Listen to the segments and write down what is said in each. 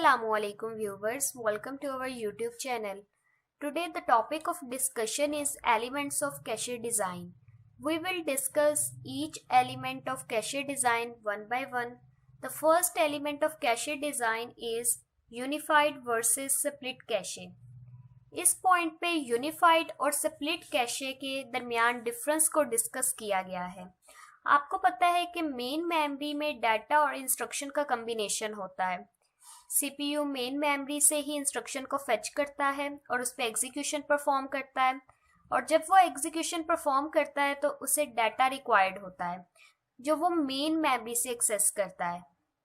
Assalamualaikum viewers, welcome to our YouTube channel. Today the topic of discussion is elements of cache design. We will discuss each element of cache design one by one. The first element of cache design is unified versus split cache. इस point पे unified और split cache के दरमियान difference को discuss किया गया है। आपको पता है कि मेन मेमोरी में डाटा और इंस्ट्रक्शन का कम्बिनेशन होता है। सीपीयू मेन मेमोरी से ही इंस्ट्रक्शन को फेच करता है और उस पर एग्जीक्यूशन परफॉर्म करता है, और जब वो एग्जीक्यूशन परफॉर्म करता है तो उसे डाटा रिक्वायर्ड होता है जो वो मेन मेमोरी से एक्सेस करता है।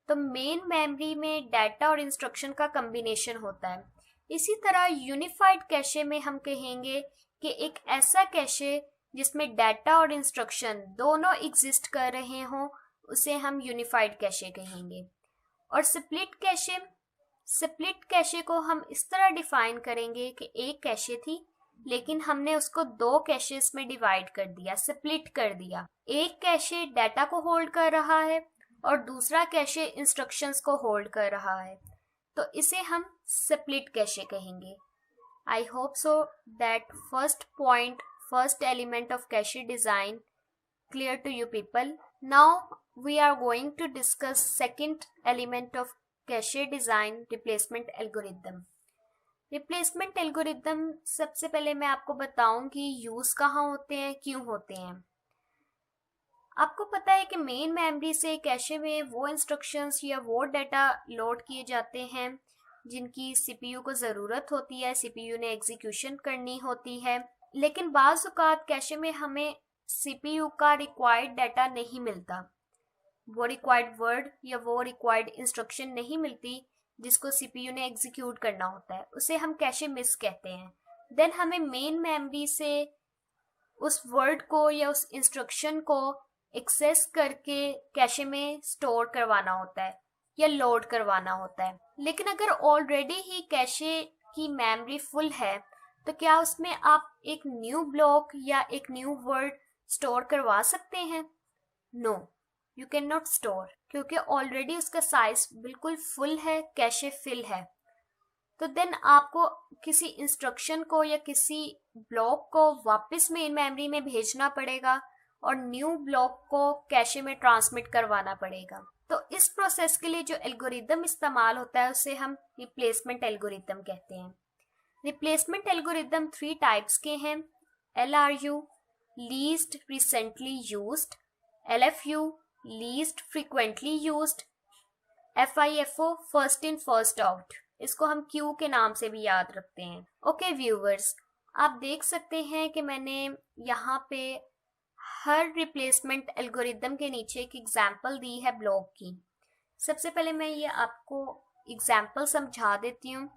तो मेन मेमोरी में डाटा और इंस्ट्रक्शन का कम्बिनेशन होता है। इसी तरह यूनिफाइड कैशे में हम कहेंगे कि एक ऐसा कैशे जिसमें डाटा और इंस्ट्रक्शन दोनों एग्जिस्ट कर रहे हों उसे हम यूनिफाइड कैशे कहेंगे। और स्प्लिट कैशे को हम इस तरह डिफाइन करेंगे कि एक कैशे थी लेकिन हमने उसको दो कैशेस में डिवाइड कर दिया, स्प्लिट कर दिया। एक कैशे डाटा को होल्ड कर रहा है और दूसरा कैशे इंस्ट्रक्शंस को होल्ड कर रहा है, तो इसे हम स्प्लिट कैशे कहेंगे। आई hope so that first element of cache design clear to you people. Now we are going to discuss second element of cache design, replacement algorithm. Replacement algorithm सबसे पहले मैं आपको बताऊं कि यूज कहाँ होते हैं, क्यों होते हैं। आपको पता है कि मेन मेमोरी से कैशे में वो इंस्ट्रक्शंस या वो डाटा लोड किए जाते हैं जिनकी सीपीयू को ज़रूरत होती है, सीपीयू ने एग्जीक्यूशन करनी होती है। लेकिन बाज़ औक़ात कैशे में हमें सीपीयू का रिक्वायर्ड डाटा नहीं मिलता, वो रिक्वायर्ड वर्ड या वो रिक्वायर्ड इंस्ट्रक्शन नहीं मिलती जिसको सीपीयू ने एग्जीक्यूट करना होता है, उसे हम कैशे मिस कहते हैं। देन हमें मेन मेमोरी से उस वर्ड को या उस इंस्ट्रक्शन को एक्सेस करके कैशे में स्टोर करवाना होता है या लोड करवाना होता है। लेकिन अगर ऑलरेडी ही कैशे की मेमोरी फुल है तो क्या उसमें आप एक न्यू ब्लॉक या एक न्यू वर्ड स्टोर करवा सकते हैं? No, you can not store, क्योंकि ऑलरेडी उसका साइज बिल्कुल फुल है, कैशे फिल है। तो देन आपको किसी इंस्ट्रक्शन को या किसी ब्लॉक को वापस मेन मेमोरी में भेजना पड़ेगा और न्यू ब्लॉक को कैशे में ट्रांसमिट करवाना पड़ेगा। तो इस प्रोसेस के लिए जो एल्गोरिदम इस्तेमाल होता है उसे हम रिप्लेसमेंट एल्गोरिदम कहते हैं। रिप्लेसमेंट एल्गोरिदम 3 टाइप्स के हैं: LRU least recently used, LFU least frequently used, FIFO first in first out. इसको हम Q के नाम से भी याद रखते हैं। ओके व्यूअर्स, आप देख सकते हैं कि मैंने यहाँ पे हर रिप्लेसमेंट एल्गोरिदम के नीचे एक एग्जाम्पल दी है ब्लॉक की। सबसे पहले मैं ये आपको एग्जाम्पल समझा देती हूँ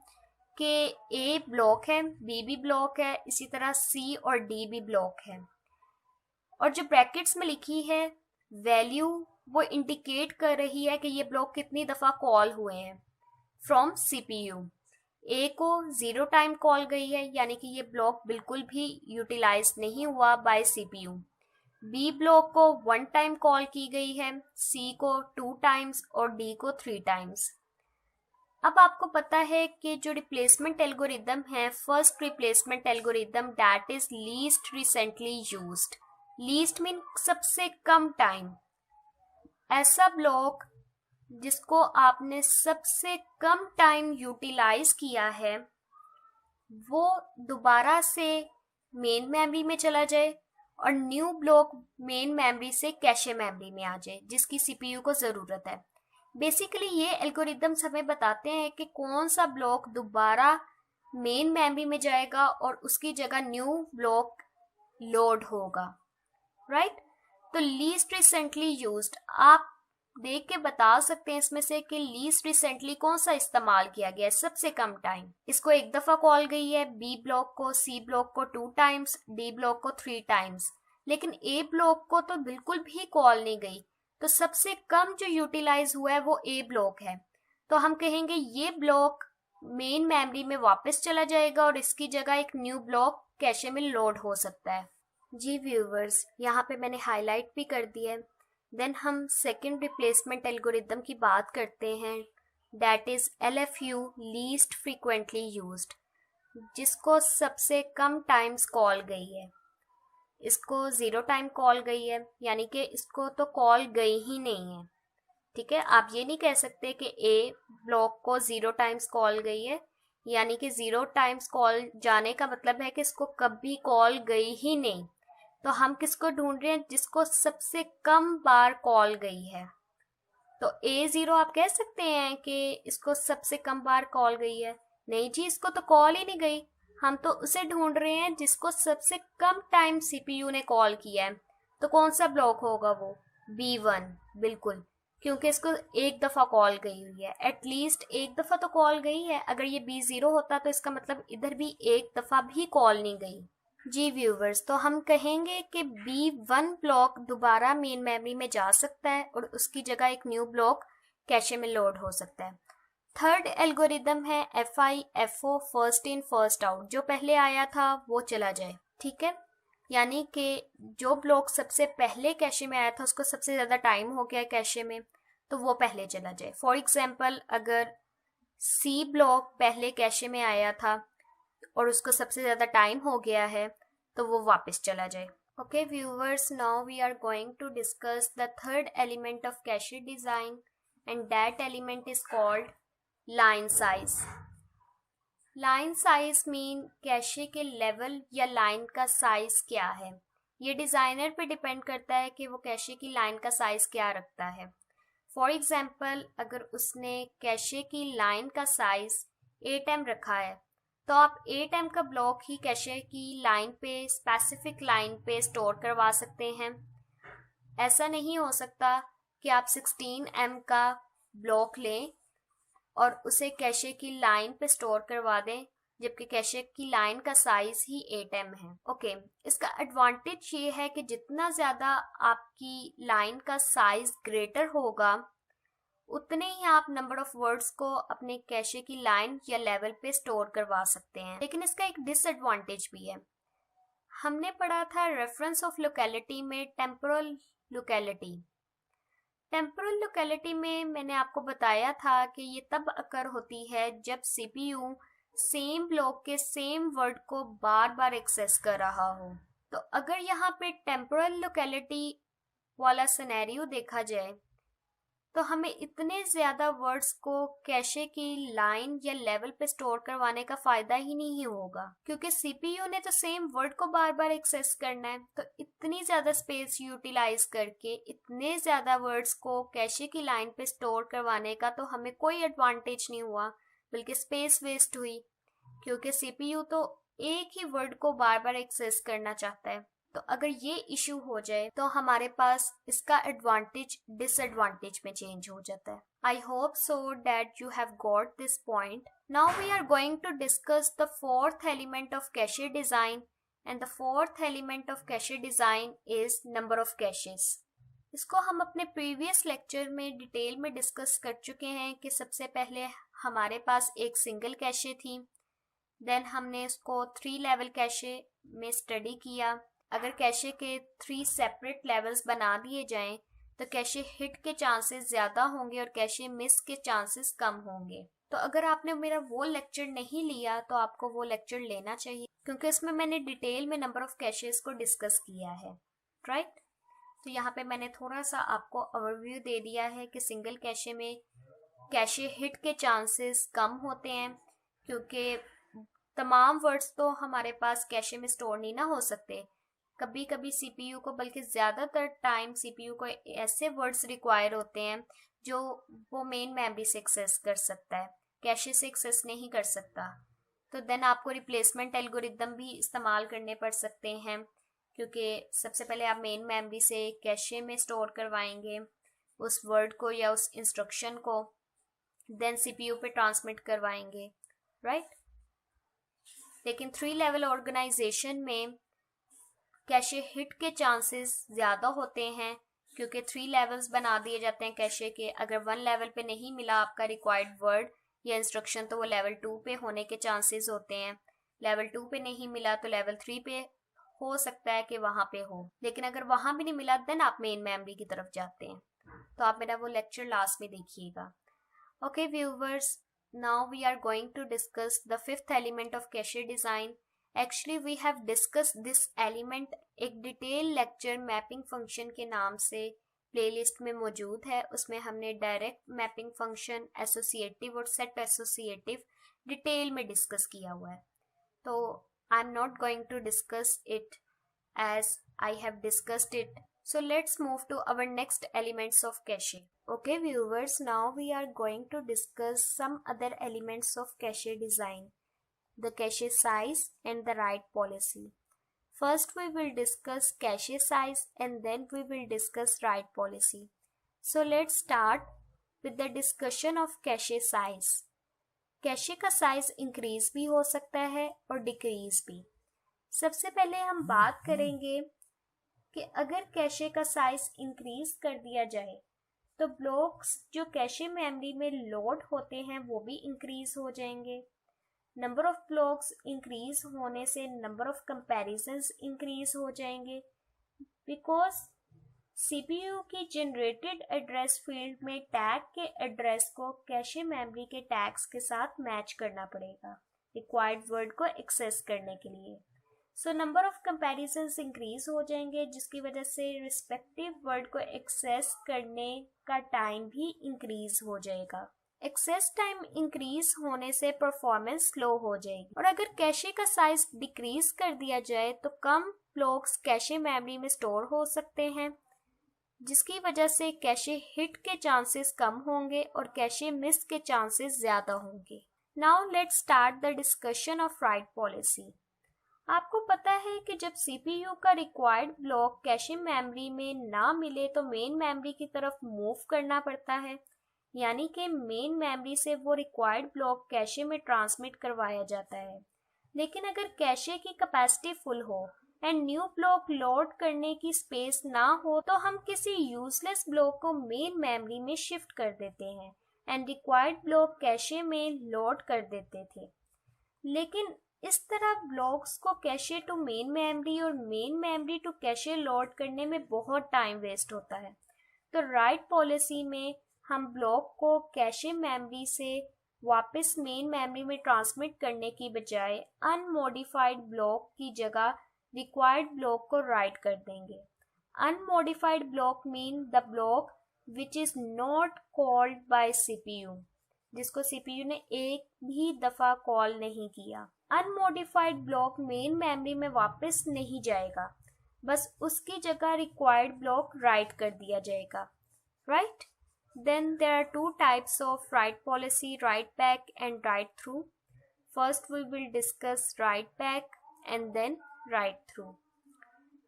कि A ब्लॉक है, B भी ब्लॉक है, इसी तरह C और D भी ब्लॉक है। और जो ब्रैकेट्स में लिखी है वैल्यू वो इंडिकेट कर रही है कि ये ब्लॉक कितनी दफ़ा कॉल हुए हैं फ्रॉम CPU। A को 0 टाइम कॉल गई है, यानी कि ये ब्लॉक बिल्कुल भी यूटिलाइज नहीं हुआ बाय CPU। B ब्लॉक को 1 टाइम कॉल की गई है, C को 2 टाइम्स और D को 3 टाइम्स। अब आपको पता है कि जो रिप्लेसमेंट एल्गोरिदम है, first replacement algorithm that is least recently used. Least mean सबसे कम टाइम। ऐसा ब्लॉक जिसको आपने सबसे कम टाइम यूटिलाइज किया है वो दोबारा से मेन मेमोरी में चला जाए और न्यू ब्लॉक मेन मेमोरी से कैशे मेमोरी में आ जाए जिसकी सीपीयू को ज़रूरत है। बेसिकली ये एल्गोरिदम्स हमें बताते हैं कि कौन सा ब्लॉक दोबारा मेन मेमोरी में जाएगा और उसकी जगह न्यू ब्लॉक लोड होगा, राइट। तो लीस्ट रिसेंटली यूज्ड, आप देख के बता सकते हैं इसमें से कि लीस्ट रिसेंटली कौन सा इस्तेमाल किया गया है, सबसे कम टाइम। इसको एक दफ़ा कॉल गई है, B ब्लॉक को, C ब्लॉक को 2 टाइम्स, D ब्लॉक को 3 टाइम्स, लेकिन A ब्लॉक को तो बिल्कुल भी कॉल नहीं गई। तो सबसे कम जो यूटिलाइज हुआ है वो A ब्लॉक है। तो हम कहेंगे ये ब्लॉक मेन मेमोरी में वापस चला जाएगा और इसकी जगह एक न्यू ब्लॉक कैशे में लोड हो सकता है। जी व्यूअर्स, यहाँ पे मैंने हाईलाइट भी कर दिया है। देन हम सेकंड रिप्लेसमेंट एल्गोरिदम की बात करते हैं, that is LFU, least frequently used, जिसको सबसे कम टाइम्स कॉल गई है। इसको 0 टाइम कॉल गई है, यानी कि इसको तो कॉल गई ही नहीं है। ठीक है, आप ये नहीं कह सकते कि ए ब्लॉक को 0 टाइम्स कॉल गई है, यानी कि 0 टाइम्स कॉल जाने का मतलब है कि इसको कभी कॉल गई ही नहीं। तो हम किसको ढूंढ रहे हैं? जिसको सबसे कम बार कॉल गई है। तो A0 आप कह सकते हैं कि इसको सबसे कम बार कॉल गई है? नहीं जी, इसको तो कॉल ही नहीं गई। हम तो उसे ढूंढ रहे हैं जिसको सबसे कम टाइम CPU ने कॉल किया है। तो कौन सा ब्लॉक होगा वो? B1, बिल्कुल, क्योंकि इसको एक दफा कॉल गई हुई है, एटलीस्ट एक दफा तो कॉल गई है। अगर ये B0 होता तो इसका मतलब इधर भी एक दफा भी कॉल नहीं गई। जी व्यूवर्स, तो हम कहेंगे कि B1 ब्लॉक दोबारा मेन मेमोरी में जा सकता है और उसकी जगह एक न्यू ब्लॉक कैशे में लोड हो सकता है। थर्ड एल्गोरिदम है FIFO, first in first out. जो पहले आया था वो चला जाए। ठीक है, यानी कि जो ब्लॉक सबसे पहले कैशे में आया था उसको सबसे ज्यादा टाइम हो गया कैशे में, तो वो पहले चला जाए। फॉर एग्जाम्पल, अगर C ब्लॉक पहले कैशे में आया था और उसको सबसे ज्यादा टाइम हो गया है, तो वो वापस चला जाए। Okay viewers, now we are going to discuss the third element of cache design, and that element is called line size. Line size mean cache के लेवल या लाइन का साइज क्या है। ये डिजाइनर पे डिपेंड करता है कि वो कैशे की लाइन का साइज क्या रखता है। फॉर एग्जाम्पल, अगर उसने कैशे की लाइन का साइज 8M रखा है, तो आप 8M का ब्लॉक ही कैशे की लाइन पे, स्पेसिफिक लाइन पे स्टोर करवा सकते हैं। ऐसा नहीं हो सकता कि आप 16M का ब्लॉक लें और उसे कैशे की लाइन पे स्टोर करवा दें, जबकि कैशे की लाइन का साइज ही 8M है। ओके, इसका एडवांटेज ये है कि जितना ज्यादा आपकी लाइन का साइज ग्रेटर होगा, उतने ही आप नंबर ऑफ वर्ड्स को अपने कैशे की लाइन या लेवल पे स्टोर करवा सकते हैं। लेकिन इसका एक डिसएडवांटेज भी है। हमने पढ़ा था रेफरेंस ऑफ लोकेलिटी में टेम्पोरल लोकेलिटी। टेम्पोरल लोकेलिटी में मैंने आपको बताया था कि ये तब अकर होती है जब CPU सेम ब्लॉक के सेम वर्ड को बार बार एक्सेस कर रहा हो। तो अगर यहाँ पे टेम्पोरल लोकेलिटी वाला सिनेरियो देखा जाए, तो हमें इतने ज्यादा वर्ड्स को कैशे की लाइन या लेवल पे स्टोर करवाने का फायदा ही नहीं होगा, क्योंकि CPU ने तो सेम वर्ड को बार बार एक्सेस करना है। तो इतनी ज्यादा स्पेस यूटिलाइज करके इतने ज्यादा वर्ड्स को कैशे की लाइन पे स्टोर करवाने का तो हमें कोई एडवांटेज नहीं हुआ, बल्कि स्पेस वेस्ट हुई, क्योंकि CPU तो एक ही वर्ड को बार बार एक्सेस करना चाहता है। तो अगर ये इशू हो जाए तो हमारे पास इसका एडवांटेज डिसएडवांटेज में चेंज हो जाता है। I hope so that you have got this point. Now we are going to discuss the fourth element of cache design, and the fourth element of cache design is number of caches. इसको हम अपने previous lecture में detail में discuss कर चुके हैं कि सबसे पहले हमारे पास एक सिंगल कैशे थी, देन हमने इसको 3 लेवल कैशे में स्टडी किया। अगर कैशे के 3 सेपरेट लेवल्स बना दिए जाएं तो कैशे हिट के चांसेस ज्यादा होंगे और कैशे मिस के चांसेस कम होंगे। तो अगर आपने मेरा वो लेक्चर नहीं लिया तो आपको वो लेक्चर लेना चाहिए, क्योंकि इसमें मैंने डिटेल में नंबर ऑफ कैशेस को डिस्कस किया है, राइट। तो यहाँ पे मैंने थोड़ा सा आपको ओवरव्यू दे दिया है कि सिंगल कैशे में कैशे हिट के चांसेस कम होते हैं, क्योंकि तमाम वर्ड्स तो हमारे पास कैशे में स्टोर नहीं ना हो सकते। कभी कभी CPU को, बल्कि ज्यादातर टाइम CPU को ऐसे वर्ड्स रिक्वायर होते हैं जो वो मेन मेमोरी से एक्सेस कर सकता है, कैशे से एक्सेस नहीं कर सकता। तो देन आपको रिप्लेसमेंट एल्गोरिदम भी इस्तेमाल करने पड़ सकते हैं, क्योंकि सबसे पहले आप मेन मेमोरी से कैशे में स्टोर करवाएंगे उस वर्ड को या उस इंस्ट्रक्शन को, देन CPU पे ट्रांसमिट करवाएंगे, राइट। लेकिन 3 लेवल ऑर्गेनाइजेशन में कैशे हिट के चांसेस ज्यादा होते हैं, क्योंकि 3 लेवल्स बना दिए जाते हैं कैशे के। अगर 1 लेवल पे नहीं मिला आपका रिक्वायर्ड वर्ड या इंस्ट्रक्शन, तो वो लेवल 2 पे होने के चांसेस होते हैं। लेवल 2 पे नहीं मिला तो लेवल 3 पे हो सकता है कि वहां पे हो, लेकिन अगर वहां भी नहीं मिला देन आप मेन मेमोरी की तरफ जाते हैं। तो आप मेरा वो लेक्चर लास्ट में देखिएगा। Okay viewers, now we are going to discuss the fifth element of cache design. Actually we have discussed this element एक डिटेल लेक्चर मैपिंग फंक्शन के नाम से प्लेलिस्ट में मौजूद है. उसमें हमने डायरेक्ट मैपिंग फंक्शन, एसोसिएटिव और सेट एसोसिएटिव डिटेल में डिस्कस किया हुआ है. तो I am not going to discuss it as I have discussed it. So let's move to our next elements of cache. Okay viewers, now we are going to discuss some other elements of cache design. The cache size and the write policy. First we will discuss cache size and then we will discuss write policy. So let's start with the discussion of cache size. Cache का size increase भी हो सकता है और decrease भी. सबसे पहले हम बात करेंगे कि अगर कैशे का साइज इंक्रीज कर दिया जाए तो ब्लॉक्स जो कैशे मेमोरी में लोड होते हैं वो भी इंक्रीज हो जाएंगे. नंबर ऑफ ब्लॉक्स इंक्रीज होने से नंबर ऑफ कंपैरिजंस इंक्रीज हो जाएंगे, बिकॉज सीपीयू की जनरेटेड एड्रेस फील्ड में टैग के एड्रेस को कैशे मेमोरी के टैग्स के साथ मैच करना पड़ेगा रिक्वायर्ड वर्ड को एक्सेस करने के लिए. So number of comparisons increase हो जाएंगे, जिसकी वजह से रिस्पेक्टिव वर्ड को एक्सेस करने का टाइम भी इंक्रीज हो जाएगा. एक्सेस टाइम इंक्रीज होने से परफॉर्मेंस स्लो हो जाएगी. और अगर कैशे का साइज डिक्रीज कर दिया जाए तो कम ब्लॉक्स कैशे मेमोरी में स्टोर हो सकते हैं, जिसकी वजह से कैशे हिट के चांसेस कम होंगे और कैशे मिस के चांसेस ज्यादा होंगे. Now let's start the discussion of write policy. आपको पता है कि जब सीपीयू का रिक्वायर्ड ब्लॉक कैशे मेमोरी में ना मिले तो मेन मेमोरी की तरफ मूव करना पड़ता है, यानी कि मेन मेमोरी से वो रिक्वायर्ड ब्लॉक कैशे में ट्रांसमिट करवाया जाता है. लेकिन अगर कैशे की कैपेसिटी फुल हो एंड न्यू ब्लॉक लोड करने की स्पेस ना हो तो हम किसी यूजलेस ब्लॉक को मेन मेमोरी में शिफ्ट कर देते हैं एंड रिक्वायर्ड ब्लॉक कैशे में लोड कर देते थे. लेकिन इस तरह ब्लॉक्स को कैशे टू मेन मेमोरी और main memory to cache load करने में बहुत टाइम वेस्ट होता है. तो राइट पॉलिसी में हम ब्लॉक को कैशे मेमोरी से वापस मेन मेमोरी में ट्रांसमिट करने की बजाय अनमॉडिफाइड ब्लॉक की जगह रिक्वायर्ड ब्लॉक को राइट कर देंगे. Unmodified block mean the block which is not called by CPU, जिसको सीपीयू ने एक भी दफा कॉल नहीं किया. अनमॉडिफाइड ब्लॉक मेन मेमोरी में वापस नहीं जाएगा, बस उसकी जगह रिक्वायर्ड ब्लॉक राइट कर दिया जाएगा. Right? Then there are two types of write policy, write back and write through. First we will discuss write back and then write through.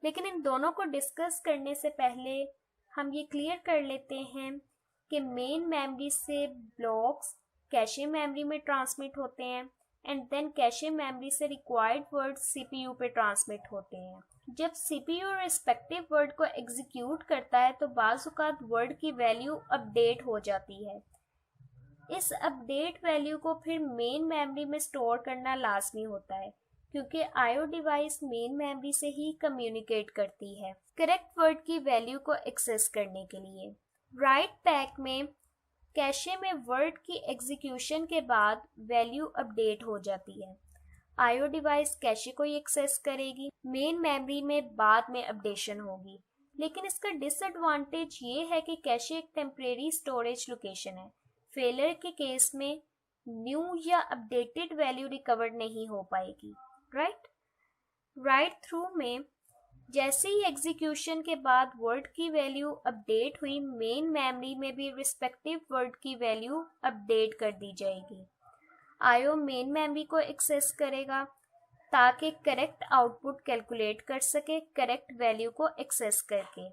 लेकिन इन दोनों को डिस्कस करने से पहले हम ये क्लियर कर लेते हैं कि मेन मेमोरी से ब्लॉक्स कैशे मेमोरी में ट्रांसमिट होते हैं एंड देन कैशे मेमोरी से रिक्वायर्ड वर्ड सीपीयू पे ट्रांसमिट होते हैं. जब सीपीयू रिस्पेक्टिव वर्ड को एग्जीक्यूट करता है तो बाज़ औक़ात वर्ड की वैल्यू अपडेट हो जाती है. इस अपडेट वैल्यू को फिर मेन मेमोरी में स्टोर करना लाजमी होता है, क्योंकि आईओ डिवाइस मेन मेमोरी से ही कम्युनिकेट करती है करेक्ट वर्ड की वैल्यू को एक्सेस करने के लिए. राइट बैक में कैशे में वर्ड की एग्जीक्यूशन के बाद वैल्यू अपडेट हो जाती है. आईओ डिवाइस कैशे को ही एक्सेस करेगी, मेन मेमोरी में बाद में अपडेशन होगी. लेकिन इसका डिसएडवांटेज ये है कि कैशे एक टेम्परेरी स्टोरेज लोकेशन है. फेलियर के केस में न्यू या अपडेटेड वैल्यू रिकवर नहीं हो पाएगी. राइट? राइट थ्रू में जैसे ही एग्जीक्यूशन के बाद वर्ड की वैल्यू अपडेट हुई, मेन मेमोरी में भी रिस्पेक्टिव वर्ड की वैल्यू अपडेट कर दी जाएगी. आईओ मेन मेमोरी को एक्सेस करेगा ताकि करेक्ट आउटपुट कैलकुलेट कर सके करेक्ट वैल्यू को एक्सेस करके.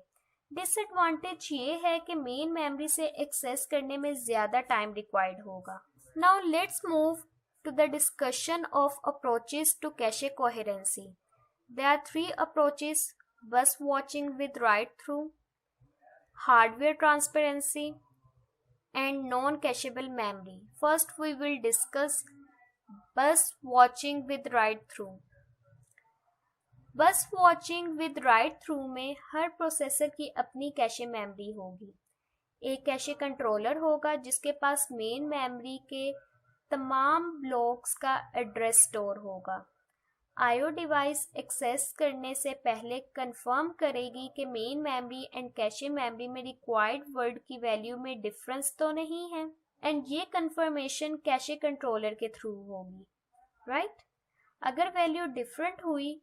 डिसएडवांटेज ये है कि मेन मेमोरी से एक्सेस करने में ज़्यादा टाइम रिक्वायर्ड होगा. Now let's move to the discussion of approaches to cache coherence. There are three approaches: bus watching with write-through, hardware transparency, and non-cacheable memory. First, we will discuss bus watching with write-through. बस watching with right through में हर processor की अपनी cache memory होगी. एक cache controller होगा जिसके पास main memory के तमाम ब्लॉक्स का एड्रेस स्टोर होगा। आईओ डिवाइस एक्सेस करने से पहले कंफर्म करेगी कि main memory and cache memory में रिक्वायर्ड वर्ड की वैल्यू में डिफरेंस तो नहीं है, एंड ये कंफर्मेशन कैशे कंट्रोलर के थ्रू होगी, राइट? अगर वैल्यू डिफरेंट हुई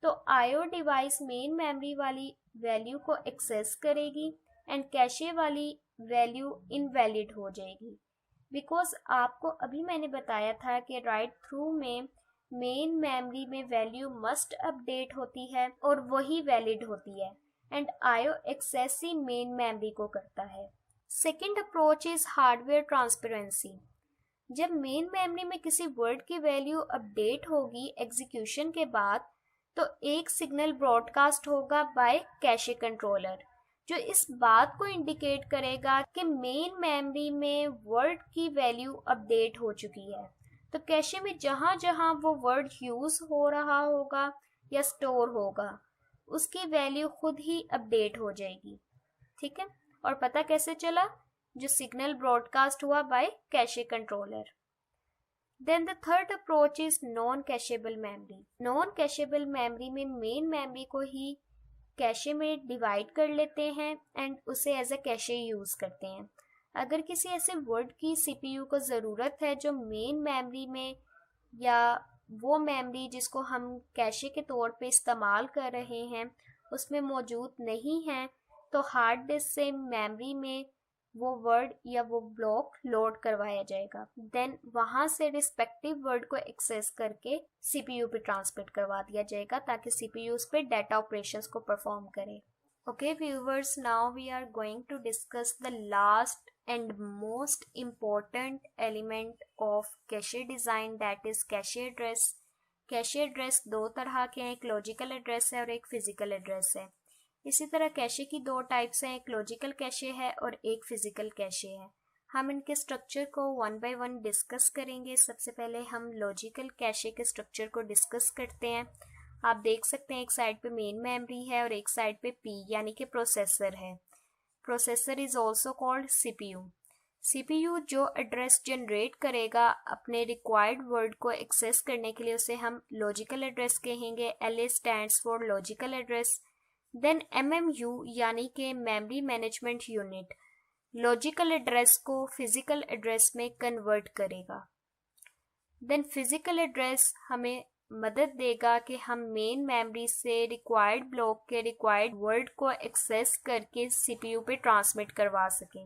तो आईओ डिवाइस मेन मेमोरी वाली वैल्यू को एक्सेस करेगी एंड कैशे वाली वैल्यू इनवैलिड हो जाएगी, बिकॉज आपको अभी मैंने बताया था कि राइट थ्रू में मेन मेमोरी में वैल्यू मस्ट अपडेट होती है और वही वैलिड होती है, एंड आईओ एक्सेस ही मेन मेमोरी को करता है। Second approach is hardware transparency. जब मेन मेमोरी में किसी वर्ड की वैल्यू अपडेट होगी एग्जीक्यूशन के बाद, तो एक सिग्नल ब्रॉडकास्ट होगा बाय कैशे कंट्रोलर, जो इस बात को इंडिकेट करेगा कि मेन मेमोरी में वर्ड की वैल्यू अपडेट हो चुकी है। तो कैशे में जहां जहां वो वर्ड यूज हो रहा होगा या स्टोर होगा, उसकी वैल्यू खुद ही अपडेट हो जाएगी, ठीक है? और पता कैसे चला? जो सिग्नल ब्रॉडकास्ट हुआ by cache controller. Then the third approach is non cacheable memory. Non cacheable memory में मेन मेमोरी को ही कैशे में डिवाइड कर लेते हैं एंड उसे एज अ कैशे यूज करते हैं। अगर किसी ऐसे वर्ड की सीपीयू को ज़रूरत है जो मेन मेमोरी में या वो मेमोरी जिसको हम कैशे के तौर पे इस्तेमाल कर रहे हैं उसमें मौजूद नहीं है, तो हार्ड डिस्क से मेमोरी में वो वर्ड या वो ब्लॉक लोड करवाया जाएगा। देन वहाँ से रिस्पेक्टिव वर्ड को एक्सेस करके सीपीयू पे ट्रांसमिट करवा दिया जाएगा ताकि सीपीयू उस पे डाटा ऑपरेशंस को परफॉर्म करे। Okay viewers, now we are going to discuss the last and most important element of cache design, that is cache address. Cache address दो तरह के हैं, एक लॉजिकल एड्रेस है और एक फिजिकल एड्रेस है। इसी तरह कैशे की दो टाइप्स हैं, एक लॉजिकल कैशे है और एक फिजिकल कैशे है। हम इनके स्ट्रक्चर को वन बाय वन डिस्कस करेंगे। सबसे पहले हम लॉजिकल कैशे के स्ट्रक्चर को डिस्कस करते हैं। आप देख सकते हैं एक साइड पे मेन मेमोरी है और एक साइड पे पी यानी कि प्रोसेसर है। Processor is also called CPU. CPU जो एड्रेस जनरेट करेगा अपने रिक्वायर्ड वर्ड को एक्सेस करने के लिए, उसे हम लॉजिकल एड्रेस कहेंगे। LA stands for logical address. Then MMU यानी कि memory management unit logical address को फिजिकल एड्रेस में कन्वर्ट करेगा। देन फिजिकल एड्रेस हमें मदद देगा कि हम मेन मेमोरी से रिक्वायर्ड ब्लॉक के रिक्वायर्ड वर्ड को एक्सेस करके सीपीयू पे ट्रांसमिट करवा सकें।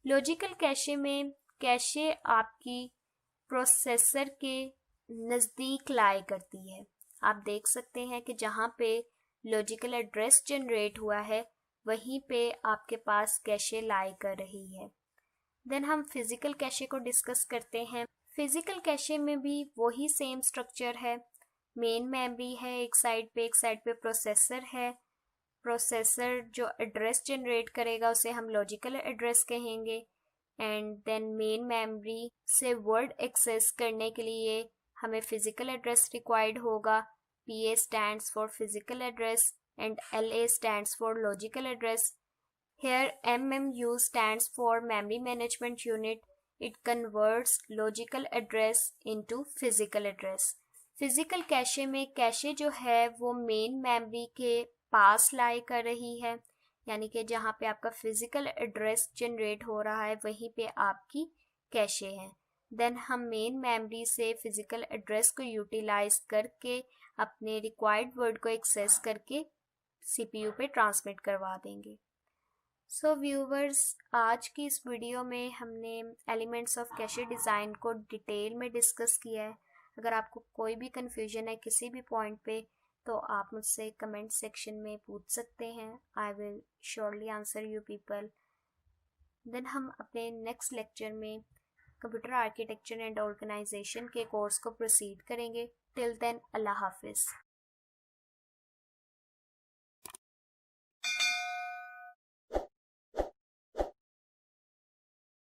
लॉजिकल कैशे में कैशे आपकी प्रोसेसर के नज़दीक लाई करती है। आप देख सकते हैं कि जहाँ पे लॉजिकल एड्रेस जनरेट हुआ है वहीं पे आपके पास कैशे लाई कर रही है। देन हम फिजिकल कैशे को डिस्कस करते हैं। फिजिकल कैशे में भी वही सेम स्ट्रक्चर है। मेन मेमोरी है एक साइड पे प्रोसेसर है। प्रोसेसर जो एड्रेस जनरेट करेगा उसे हम लॉजिकल एड्रेस कहेंगे। एंड देन मेन मेमोरी से वर्ड एक्सेस करने के लिए हमें फिजिकल एड्रेस रिक्वायर्ड होगा। PA stands for physical address and LA stands for logical address. Here MMU stands for Memory Management Unit. It converts logical address into physical address. Physical cache में cache जो है वो main memory के पास लाई कर रही है, यानी कि जहाँ पे आपका फिजिकल एड्रेस जनरेट हो रहा है वहीं पे आपकी कैशे है। देन हम मेन मेमोरी से फिजिकल एड्रेस को यूटिलाइज करके अपने रिक्वायर्ड वर्ड को एक्सेस करके CPU पे ट्रांसमिट करवा देंगे। सो व्यूवर्स, आज की इस वीडियो में हमने एलिमेंट्स ऑफ कैशे डिज़ाइन को डिटेल में डिस्कस किया है। अगर आपको कोई भी कन्फ्यूजन है किसी भी पॉइंट पे तो आप मुझसे कमेंट सेक्शन में पूछ सकते हैं। I will surely answer you people. Then हम अपने नेक्स्ट लेक्चर में कंप्यूटर आर्किटेक्चर एंड ऑर्गेनाइजेशन के कोर्स को प्रोसीड करेंगे। टिल देन, अल्लाह हाफिज़।